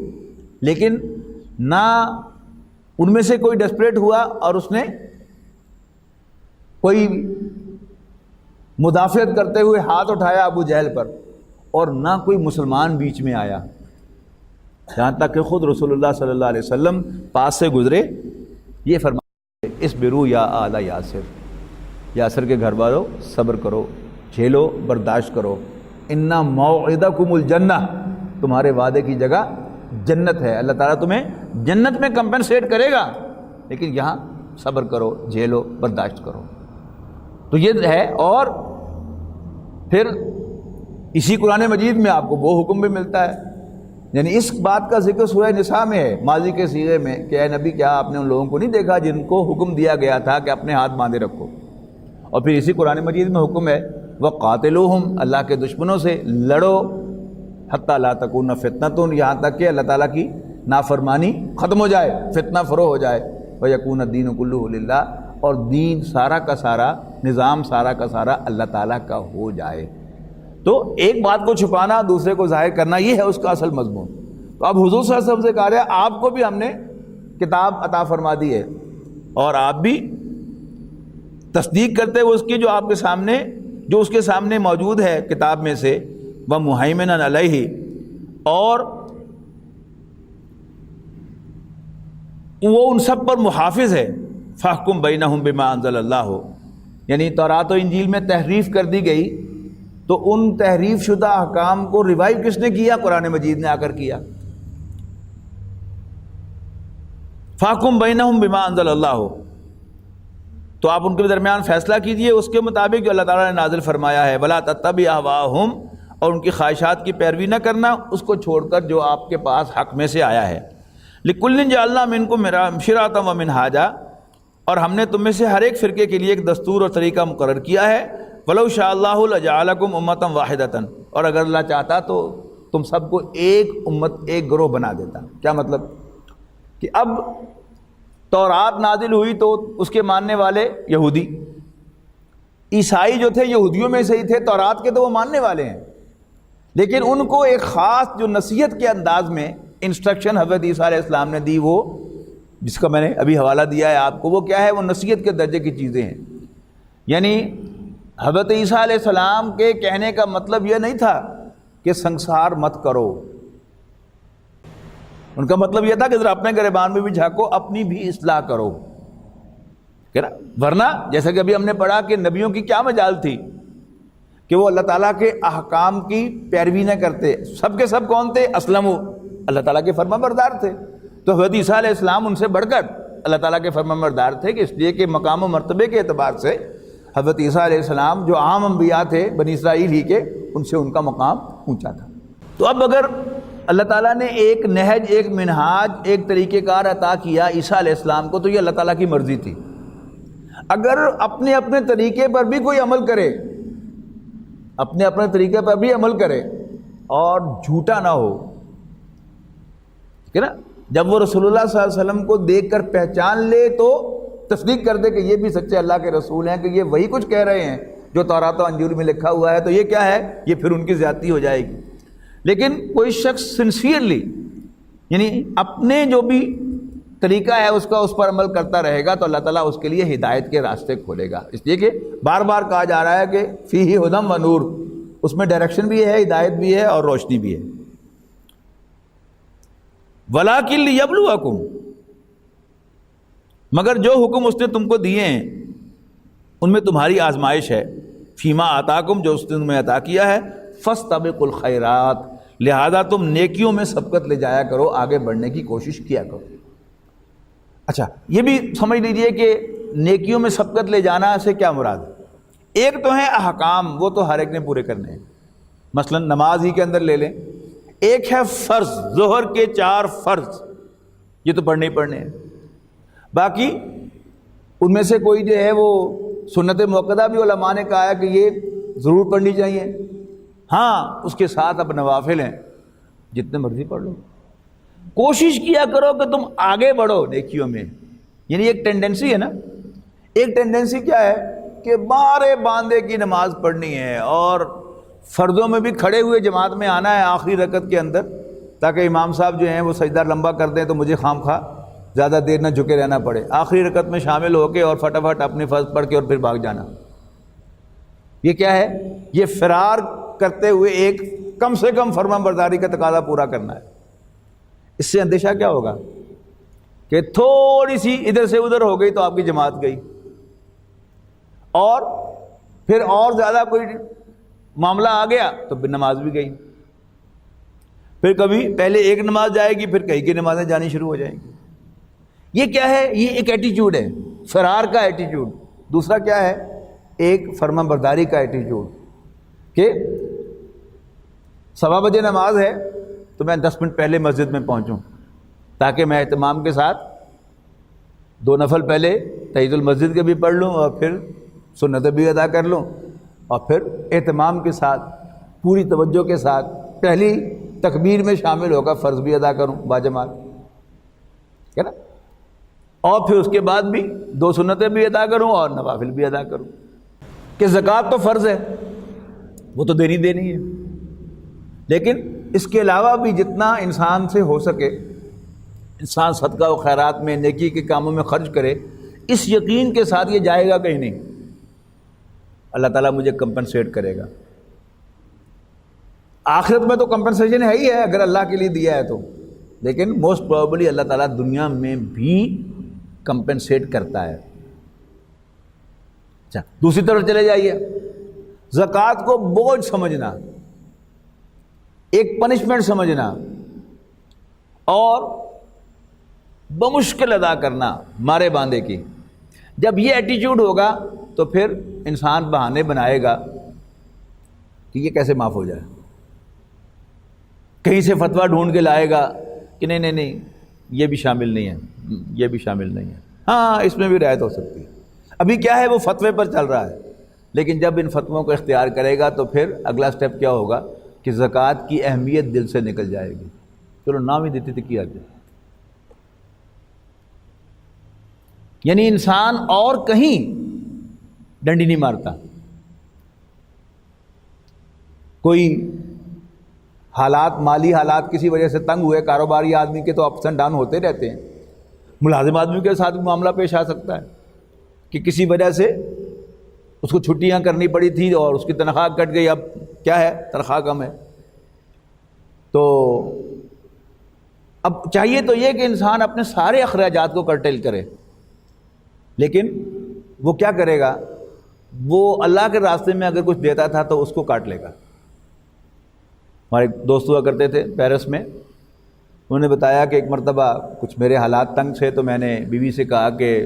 لیکن نہ ان میں سے کوئی ڈسپریٹ ہوا اور اس نے کوئی مدافعت کرتے ہوئے ہاتھ اٹھایا ابو جہل پر، اور نہ کوئی مسلمان بیچ میں آیا، یہاں تک کہ خود رسول اللہ صلی اللہ علیہ وسلم پاس سے گزرے، یہ فرمایا اصبروا یا آل یاسر، یاسر کے گھر والوں صبر کرو، جھیلو، برداشت کرو، انا موعدکم الجنہ، تمہارے وعدے کی جگہ جنت ہے، اللہ تعالیٰ تمہیں جنت میں کمپنسیٹ کرے گا، لیکن یہاں صبر کرو، جھیلو، برداشت کرو۔ تو یہ ہے، اور پھر اسی قرآن مجید میں آپ کو وہ حکم بھی ملتا ہے، یعنی اس بات کا ذکر سورہ نساء میں ہے ماضی کے صیغے میں کہ اے نبی کیا آپ نے ان لوگوں کو نہیں دیکھا جن کو حکم دیا گیا تھا کہ اپنے ہاتھ باندھے رکھو، اور پھر اسی قرآن مجید میں حکم ہے وَقَاتِلُوهُمْ، اللہ کے دشمنوں سے لڑو، حتیٰ لا تکون فتنۃ، یہاں تک کہ اللہ تعالیٰ کی نافرمانی ختم ہو جائے، فتنہ فروغ ہو جائے، وَيَكُونَ الدِّينُ كُلُّهُ لِلَّهِ، اور دین سارا کا سارا، نظام سارا کا سارا اللہ تعالیٰ کا ہو جائے۔ تو ایک بات کو چھپانا، دوسرے کو ظاہر کرنا، یہ ہے اس کا اصل مضمون۔ تو اب حضور صلی اللہ علیہ وسلم سے کہا رہا ہے آپ کو بھی ہم نے کتاب عطا فرما دی ہے، اور آپ بھی تصدیق کرتے ہوئے اس کی جو آپ کے سامنے، جو اس کے سامنے موجود ہے کتاب میں سے، وَمُهَيْمِنًا عَلَيْهِ، اور وہ ان سب پر محافظ ہے، فَاحْكُم بَيْنَهُم بِمَا أَنزَلَ اللَّهُ، یعنی تورات و انجیل میں تحریف کر دی گئی، تو ان تحریف شدہ احکام کو ریوائیو کس نے کیا؟ قرآن مجید نے آ کر کیا۔ فَاحْكُم بَيْنَهُم بِمَا أَنزَلَ اللَّهُ، تو آپ ان کے درمیان فیصلہ کیجئے اس کے مطابق جو اللہ تعالیٰ نے نازل فرمایا ہے، وَلَا تَتَّبِعْ أَهْوَاءَهُمْ، اور ان کی خواہشات کی پیروی نہ کرنا، اس کو چھوڑ کر جو آپ کے پاس حق میں سے آیا ہے۔ لِكُلٍّ جَعَلْنَا مِنكُم شِرْعَةً وَمِنْهَاجًا، اور ہم نے تم میں سے ہر ایک فرقے کے لیے ایک دستور اور طریقہ مقرر کیا ہے، وَلَوْ شَاءَ اللَّهُ لَجَعَلَكُمْ أُمَّةً وَاحِدَةً، اور اگر اللہ چاہتا تو تم سب کو ایک امت، ایک گروہ بنا دیتا۔ کیا مطلب؟ کہ اب تورات نازل ہوئی تو اس کے ماننے والے یہودی، عیسائی جو تھے یہودیوں میں سے ہی تھے، تورات کے تو وہ ماننے والے ہیں، لیکن ان کو ایک خاص جو نصیحت کے انداز میں انسٹرکشن حضرت عیسیٰ علیہ السلام نے دی، وہ جس کا میں نے ابھی حوالہ دیا ہے آپ کو، وہ کیا ہے؟ وہ نصیحت کے درجے کی چیزیں ہیں۔ یعنی حضرت عیسیٰ علیہ السلام کے کہنے کا مطلب یہ نہیں تھا کہ سنسار مت کرو، ان کا مطلب یہ تھا کہ ذرا اپنے گریبان میں بھی جھانکو، اپنی بھی اصلاح کرو، ورنہ جیسا کہ ابھی ہم نے پڑھا کہ نبیوں کی کیا مجال تھی کہ وہ اللہ تعالیٰ کے احکام کی پیروی نہ کرتے۔ سب کے سب کون تھے؟ اسلموا، اللہ تعالیٰ کے فرما بردار تھے۔ تو حضرت عیسیٰ علیہ السلام ان سے بڑھ کر اللہ تعالیٰ کے فرما بردار تھے، کہ اس لیے کہ مقام و مرتبے کے اعتبار سے حضرت عیسیٰ علیہ السلام جو عام انبیاء تھے بنی اسرائیل ہی کے، ان سے ان کا مقام اونچا تھا۔ تو اب اگر اللہ تعالیٰ نے ایک نہج، ایک منہاج، ایک طریقہ کار عطا کیا عیسیٰ علیہ السلام کو، تو یہ اللہ تعالیٰ کی مرضی تھی۔ اگر اپنے اپنے طریقے پر بھی کوئی عمل کرے، اپنے اپنے طریقے پر بھی عمل کرے اور جھوٹا نہ ہو، ٹھیک ہے نا، جب وہ رسول اللہ صلی اللہ علیہ وسلم کو دیکھ کر پہچان لے تو تصدیق کر دے کہ یہ بھی سچے اللہ کے رسول ہیں، کہ یہ وہی کچھ کہہ رہے ہیں جو تورات و انجیل میں لکھا ہوا ہے، تو یہ کیا ہے؟ یہ پھر ان کی زیادتی ہو جائے گی۔ لیکن کوئی شخص سنسیئرلی، یعنی اپنے جو بھی طریقہ ہے اس کا اس پر عمل کرتا رہے گا، تو اللہ تعالیٰ اس کے لیے ہدایت کے راستے کھولے گا۔ اس لیے کہ بار بار کہا جا رہا ہے کہ فیہ ھدی و نور، اس میں ڈائریکشن بھی ہے، ہدایت بھی ہے اور روشنی بھی ہے۔ وَلَٰكِن لِيَبْلُوَكُمْ، مگر جو حکم اس نے تم کو دیے ہیں ان میں تمہاری آزمائش ہے، فیما آتاکم، جو اس نے تمہیں عطا کیا ہے، فاستبقوا الخیرات، لہذا تم نیکیوں میں سبقت لے جایا کرو، آگے بڑھنے کی کوشش کیا کرو۔ اچھا یہ بھی سمجھ لیجئے کہ نیکیوں میں سبقت لے جانا سے کیا مراد ہے؟ ایک تو ہے احکام، وہ تو ہر ایک نے پورے کرنے ہیں، مثلا نماز ہی کے اندر لے لیں، ایک ہے فرض، ظہر کے 4 فرض، یہ تو پڑھنے ہی پڑھنے ہیں، باقی ان میں سے کوئی جو ہے وہ سنت موقدہ بھی علماء نے کہا ہے کہ یہ ضرور پڑھنی چاہیے، ہاں اس کے ساتھ اب نوافل ہیں جتنے مرضی پڑھ لو، کوشش کیا کرو کہ تم آگے بڑھو نیکیوں میں۔ یعنی ایک ٹینڈنسی ہے نا، ایک ٹینڈنسی کیا ہے کہ بارے باندے کی نماز پڑھنی ہے اور فرضوں میں بھی کھڑے ہوئے جماعت میں آنا ہے آخری رکعت کے اندر، تاکہ امام صاحب جو ہیں وہ سجدہ لمبا کر دیں تو مجھے خام خواہ زیادہ دیر نہ جھکے رہنا پڑے، آخری رکعت میں شامل ہو کے اور فٹافٹ اپنی فرض پڑھ کے اور پھر بھاگ جانا۔ یہ کیا ہے؟ یہ فرار کرتے ہوئے ایک کم سے کم فرمان برداری کا تقاضا پورا کرنا ہے۔ اس سے اندیشہ کیا ہوگا کہ تھوڑی سی ادھر سے ادھر ہو گئی تو آپ کی جماعت گئی، اور پھر اور زیادہ کوئی معاملہ آ گیا تو پھر نماز بھی گئی، پھر کبھی پہلے ایک نماز جائے گی پھر کئی کی نمازیں جانی شروع ہو جائیں گی۔ یہ کیا ہے؟ یہ ایک ایٹیچیوڈ ہے، فرار کا ایٹیچیوڈ۔ دوسرا کیا ہے؟ ایک فرمان برداری کا ایٹیچیوڈ کہ 7:15 بجے نماز ہے تو میں 10 منٹ پہلے مسجد میں پہنچوں تاکہ میں اہتمام کے ساتھ 2 نفل پہلے تحیۃ المسجد کے بھی پڑھ لوں اور پھر سنتیں بھی ادا کر لوں، اور پھر اہتمام کے ساتھ پوری توجہ کے ساتھ پہلی تکبیر میں شامل ہو کر فرض بھی ادا کروں باجماعت، ہے نا، اور پھر اس کے بعد بھی 2 سنتیں بھی ادا کروں اور نوافل بھی ادا کروں۔ کہ زکوٰۃ تو فرض ہے، وہ تو دینی ہے، لیکن اس کے علاوہ بھی جتنا انسان سے ہو سکے انسان صدقہ و خیرات میں، نیکی کے کاموں میں خرچ کرے، اس یقین کے ساتھ یہ جائے گا کہیں نہیں، اللہ تعالیٰ مجھے کمپنسیٹ کرے گا۔ آخرت میں تو کمپنسیشن ہے ہی ہے اگر اللہ کے لیے دیا ہے تو، لیکن موسٹ پروبیبلی اللہ تعالیٰ دنیا میں بھی کمپنسیٹ کرتا ہے۔ اچھا دوسری طرف چلے جائیے، زکوٰۃ کو بوجھ سمجھنا، ایک پنشمنٹ سمجھنا اور بمشکل ادا کرنا مارے باندھے کی، جب یہ ایٹیچیوڈ ہوگا تو پھر انسان بہانے بنائے گا کہ یہ کیسے معاف ہو جائے، کہیں سے فتویٰ ڈھونڈ کے لائے گا کہ نہیں یہ بھی شامل نہیں ہے، یہ بھی شامل نہیں ہے، ہاں اس میں بھی رعایت ہو سکتی ہے۔ ابھی کیا ہے وہ فتوے پر چل رہا ہے، لیکن جب ان فتووں کو اختیار کرے گا تو پھر اگلا سٹیپ کیا ہوگا کہ زکوٰۃ کی اہمیت دل سے نکل جائے گی، چلو نام ہی دیتی تھی کیا جائے۔ یعنی انسان اور کہیں ڈنڈی نہیں مارتا، کوئی حالات، مالی حالات کسی وجہ سے تنگ ہوئے، کاروباری آدمی کے تو اپس اینڈ ڈاؤن ہوتے رہتے ہیں، ملازم آدمی کے ساتھ معاملہ پیش آ سکتا ہے کہ کسی وجہ سے اس کو چھٹیاں کرنی پڑی تھی اور اس کی تنخواہ کٹ گئی، اب کیا ہے تنخواہ کم ہے، تو اب چاہیے تو یہ کہ انسان اپنے سارے اخراجات کو کرٹیل کرے، لیکن وہ کیا کرے گا؟ وہ اللہ کے راستے میں اگر کچھ دیتا تھا تو اس کو کاٹ لے گا۔ ہمارے دوست ہوا کرتے تھے پیرس میں، انہوں نے بتایا کہ ایک مرتبہ کچھ میرے حالات تنگ تھے تو میں نے بیوی سے کہا کہ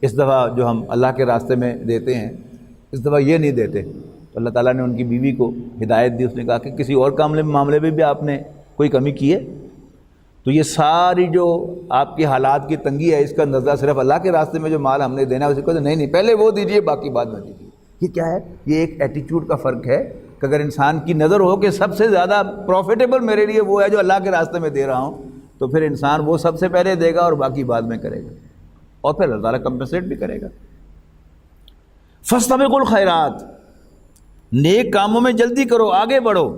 اس دفعہ جو ہم اللہ کے راستے میں دیتے ہیں اس دفعہ یہ نہیں دیتے، تو اللہ تعالیٰ نے ان کی بیوی کو ہدایت دی، اس نے کہا کہ کسی اور معاملے میں بھی آپ نے کوئی کمی کی ہے؟ تو یہ ساری جو آپ کی حالات کی تنگی ہے اس کا اندازہ صرف اللہ کے راستے میں جو مال ہم نے دینا ہے، اسے کہتے نہیں پہلے وہ دیجئے باقی بعد میں دیجیے۔ یہ کیا ہے؟ یہ ایک ایٹیچیوڈ کا فرق ہے کہ اگر انسان کی نظر ہو کہ سب سے زیادہ پروفیٹیبل میرے لیے وہ ہے جو اللہ کے راستے میں دے رہا ہوں، تو پھر انسان وہ سب سے پہلے دے گا اور باقی بعد میں کرے گا، اور پھر اللہ تعالیٰ کمپنسیٹ بھی کرے گا۔ فاستبقوا الخیرات، نیک کاموں میں جلدی کرو، آگے بڑھو،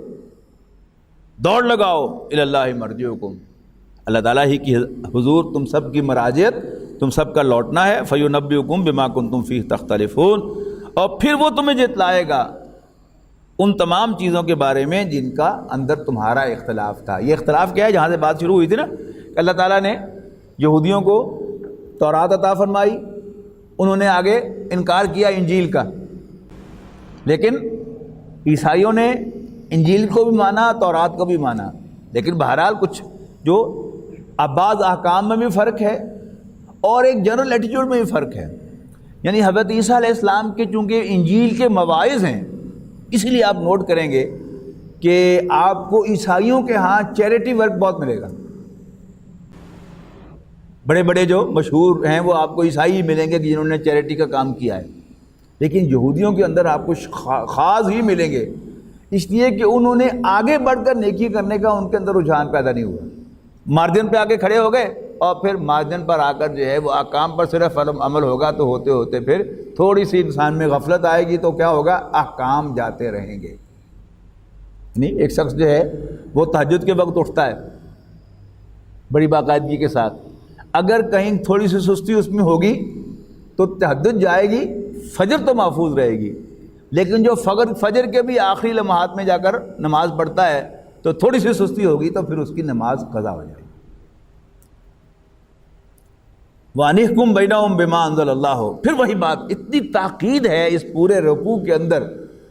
دوڑ لگاؤ، الی اللہ مرجعکم، اللہ تعالیٰ ہی کی حضور تم سب کی مراجعت، تم سب کا لوٹنا ہے، فینبئکم بما کنتم فیہ تختلفون، اور پھر وہ تمہیں جتلائے گا ان تمام چیزوں کے بارے میں جن کا اندر تمہارا اختلاف تھا۔ یہ اختلاف کیا ہے؟ جہاں سے بات شروع ہوئی تھی نا، کہ اللہ تعالیٰ نے یہودیوں کو تورات عطا فرمائی، انہوں نے آگے انکار کیا انجیل کا، لیکن عیسائیوں نے انجیل کو بھی مانا، تورات کو بھی مانا، لیکن بہرحال کچھ جو بعض احکام میں بھی فرق ہے اور ایک جنرل ایٹیٹیوڈ میں بھی فرق ہے. یعنی حضرت عیسیٰ علیہ السلام کے چونکہ انجیل کے مواعظ ہیں، اسی لیے آپ نوٹ کریں گے کہ آپ کو عیسائیوں کے ہاں چیریٹی ورک بہت ملے گا. بڑے بڑے جو مشہور ہیں وہ آپ کو عیسائی ملیں گے کہ جنہوں نے چیریٹی کا کام کیا ہے، لیکن یہودیوں کے اندر آپ کو خاص ہی ملیں گے، اس لیے کہ انہوں نے آگے بڑھ کر نیکی کرنے کا ان کے اندر رجحان پیدا نہیں ہوا. مارجن پہ آگے کھڑے ہو گئے اور پھر مارجن پر آ کر جو ہے وہ احکام پر صرف عمل ہوگا تو ہوتے ہوتے پھر تھوڑی سی انسان میں غفلت آئے گی تو کیا ہوگا، احکام جاتے رہیں گے. نہیں، ایک شخص جو ہے وہ تہجد کے وقت اٹھتا ہے بڑی باقاعدگی کے ساتھ، اگر کہیں تھوڑی سی سستی اس میں ہوگی تو تہجد جائے گی، فجر تو محفوظ رہے گی، لیکن جو فجر کے بھی آخری لمحات میں جا کر نماز پڑھتا ہے تو تھوڑی سی سستی ہوگی تو پھر اس کی نماز قضا ہو جائے گی. وَأَنِحْكُمْ بَيْنَهُمْ بِمَا أَنزَلَ اللَّهُ. پھر وہی بات، اتنی تاکید ہے اس پورے رکوع کے اندر،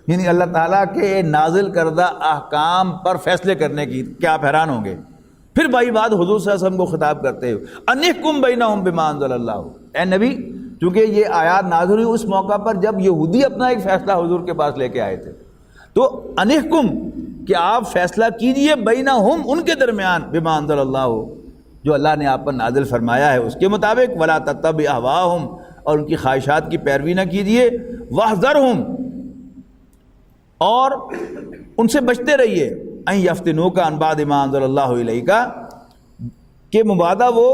یعنی اللہ تعالیٰ کے نازل کردہ احکام پر فیصلے کرنے کی. کیا آپ حیران ہوں گے؟ پھر وہی بات حضور صلی اللہ علیہ وسلم کو خطاب کرتے ہوئے، أَنِحْكُمْ بَيْنَهُمْ بِمَا أَنزَلَ اللَّهُ. اے نبی، چونکہ یہ آیات نازل ہوئی اس موقع پر جب یہودی اپنا ایک فیصلہ حضور کے پاس لے کے آئے تھے، تو أَنِحْكُمْ کہ آپ فیصلہ کیجئے بینہم ان کے درمیان، بما انزل اللہ جو اللہ نے آپ پر نازل فرمایا ہے اس کے مطابق، ولا تتبع اہواہم اور ان کی خواہشات کی پیروی نہ کیجئے، واحذرہم اور ان سے بچتے رہیے، ان یفتنوک عن بعد ما انزل اللہ الیک کہ مبادہ وہ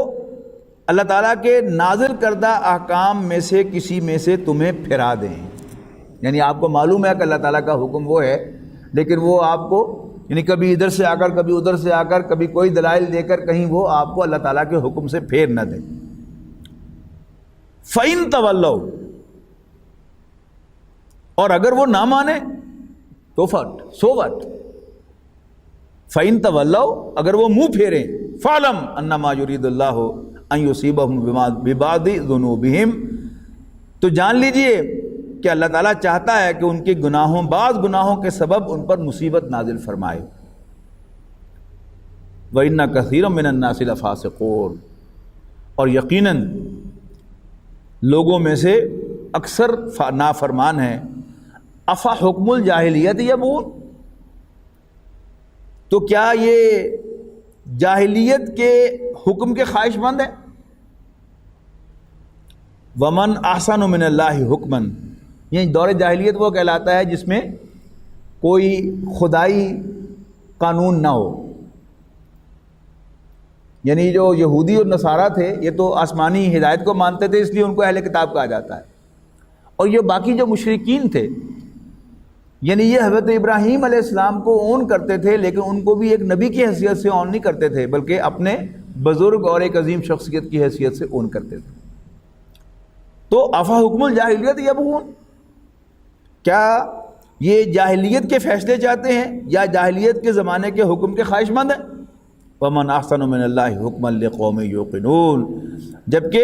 اللہ تعالیٰ کے نازل کردہ احکام میں سے کسی میں سے تمہیں پھرا دیں. یعنی آپ کو معلوم ہے کہ اللہ تعالیٰ کا حکم وہ ہے، لیکن وہ آپ کو یعنی کبھی ادھر سے آ کر کبھی ادھر سے آ کر کبھی کوئی دلائل دے کر کہیں وہ آپ کو اللہ تعالیٰ کے حکم سے پھیر نہ دیں. فَإِن تَوَلَّوْا اور اگر وہ نہ مانے تو سو وٹ. فَإِن تَوَلَّوْا اگر وہ منہ پھیریں، فَاعْلَمْ أَنَّمَا يُرِيدُ اللَّهُ أَن يُصِيبَهُم بِبَعْضِ ذُنُوبِهِمْ تو جان لیجئے کہ اللہ تعالیٰ چاہتا ہے کہ ان کے گناہوں، بعض گناہوں کے سبب ان پر مصیبت نازل فرمائے. وَإِنَّ كَثِيرًا مِّنَ النَّاسِ لَفَاسِقُونَ اور یقیناً لوگوں میں سے اکثر نافرمان ہیں. افا حکم الجاہلیت یبغون تو کیا یہ جاہلیت کے حکم کے خواہش مند ہیں. ومن احسن من اللہ حکمن یعنی دور جاہلیت وہ کہلاتا ہے جس میں کوئی خدائی قانون نہ ہو. یعنی جو یہودی اور نصارہ تھے یہ تو آسمانی ہدایت کو مانتے تھے، اس لیے ان کو اہل کتاب کہا جاتا ہے. اور یہ باقی جو مشرکین تھے یعنی یہ حضرت ابراہیم علیہ السلام کو اون کرتے تھے، لیکن ان کو بھی ایک نبی کی حیثیت سے اون نہیں کرتے تھے بلکہ اپنے بزرگ اور ایک عظیم شخصیت کی حیثیت سے اون کرتے تھے. تو افا حکم الجاہلیت یبغون کیا یہ جاہلیت کے فیصلے چاہتے ہیں یا جاہلیت کے زمانے کے حکم کے خواہش مند ہیں. وَمَنْ أَحْسَنُ مِنَ اللَّهِ حُكْمًا لِقَوْمٍ يُوقِنُونَ جبکہ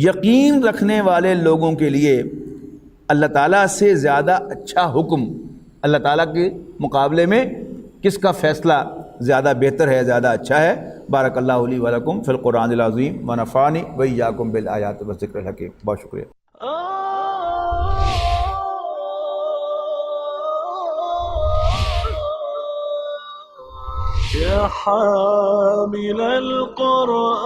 یقین رکھنے والے لوگوں کے لیے اللہ تعالیٰ سے زیادہ اچھا حکم، اللہ تعالیٰ کے مقابلے میں کس کا فیصلہ زیادہ بہتر ہے، زیادہ اچھا ہے. بارک اللہ لی ولکم فی القرآن العظیم ونفعنی وإیاکم بالآیات والذکر الحکیم. بہت شکریہ. يا حامل القرآن